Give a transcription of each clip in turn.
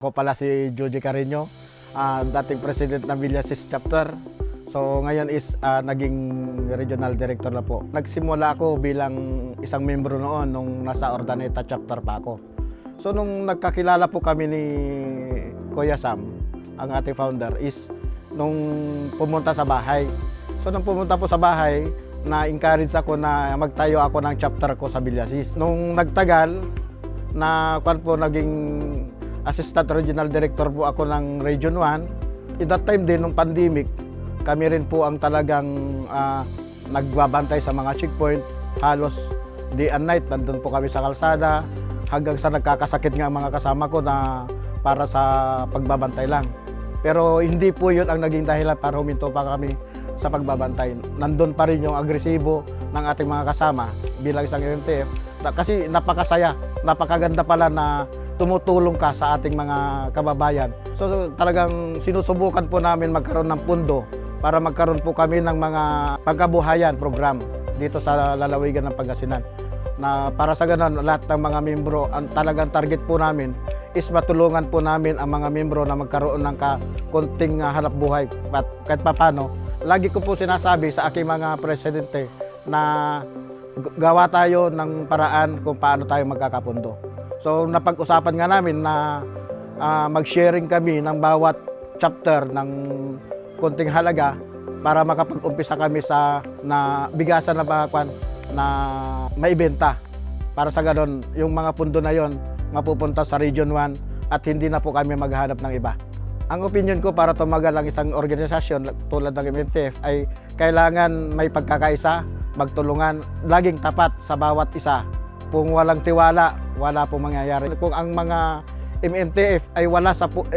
Ako pala si Joji Carreño, dating president ng Villasis Chapter. So ngayon is naging regional director na po. Nagsimula ako bilang isang membro noon nung nasa Urdaneta Chapter pa ako. So nung nagkakilala po kami ni Kuya Sam, ang ating founder, is nung pumunta sa bahay. So nung pumunta po sa bahay, na-encourage ako na magtayo ako ng chapter ko sa Villasis. Nung nagtagal, naging Assistant Regional Director po ako ng Region 1. At that time din, nung pandemic, kami rin po ang talagang nagbabantay sa mga checkpoint. Halos day and night, nandun po kami sa kalsada, hanggang sa nagkakasakit nga ang mga kasama ko na para sa pagbabantay lang. Pero hindi po yun ang naging dahilan para huminto pa kami sa pagbabantay. Nandun pa rin yung agresibo ng ating mga kasama bilang isang MTF. Kasi napakasaya, napakaganda pala na tumutulong ka sa ating mga kababayan. So talagang sinusubukan po namin magkaroon ng pundo para magkaroon po kami ng mga pagkabuhayan program dito sa lalawigan ng Pangasinan. Na para sa ganun, lahat ng mga membro, ang talagang target po namin is matulungan po namin ang mga membro na magkaroon ng konting hanap buhay. At kahit papano, lagi ko po sinasabi sa aking mga presidente na gawa tayo ng paraan kung paano tayo magkakapundo. So napag-usapan nga namin na mag-sharing kami ng bawat chapter ng konting halaga para makapag-umpisa kami sa bigasan na maibenta. Para sa ganon, yung mga pundo na yon mapupunta sa Region 1 at hindi na po kami maghanap ng iba. Ang opinion ko para tumagal ang isang organisasyon tulad ng MNTF ay kailangan may pagkakaisa, magtulungan, laging tapat sa bawat isa. Kung walang tiwala, wala pong mangyayari. Kung ang mga MNTF ay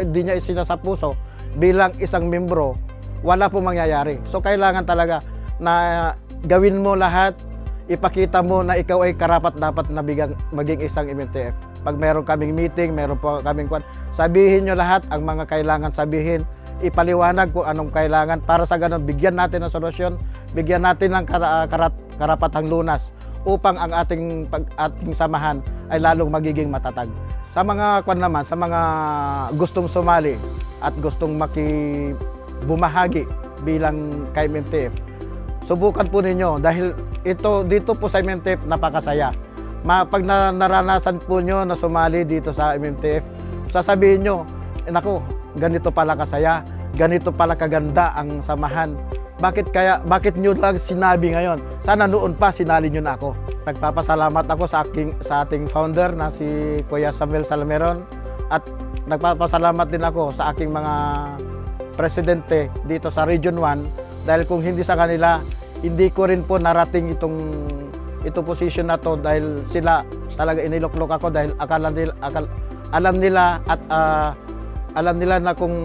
di niya isinasa puso bilang isang membro, wala pong mangyayari. So kailangan talaga na gawin mo lahat, ipakita mo na ikaw ay karapat-dapat na maging isang MNTF. Pag meron kaming meeting, meron po kaming sabihin nyo lahat ang mga kailangan sabihin, ipaliwanag kung anong kailangan para sa ganun bigyan natin ng solusyon, bigyan natin ng karapatang lunas upang ang ating samahan ay lalong magiging matatag. Sa mga sa mga gustong sumali at gustong bumahagi bilang kay MNTF, subukan po ninyo dahil dito po sa MNTF napakasaya. Pag naranasan po nyo na sumali dito sa MNTF, sasabihin nyo, naku, ganito pala kasaya, ganito pala kaganda ang samahan. Bakit nyo lang sinabi ngayon? Sana noon pa sinali nyo na ako. Nagpapasalamat ako sa ating founder na si Kuya Samuel Salameron at nagpapasalamat din ako sa aking mga presidente dito sa Region 1 dahil kung hindi sa kanila, hindi ko rin po narating itong position na to dahil sila talaga iniluklok ako dahil alam nila na kung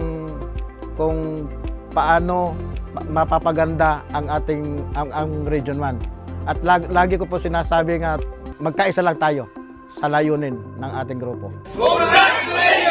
paano mapapaganda ang Region 1. At lagi ko po sinasabi nga magkaisa lang tayo sa layunin ng ating grupo. Congratulations!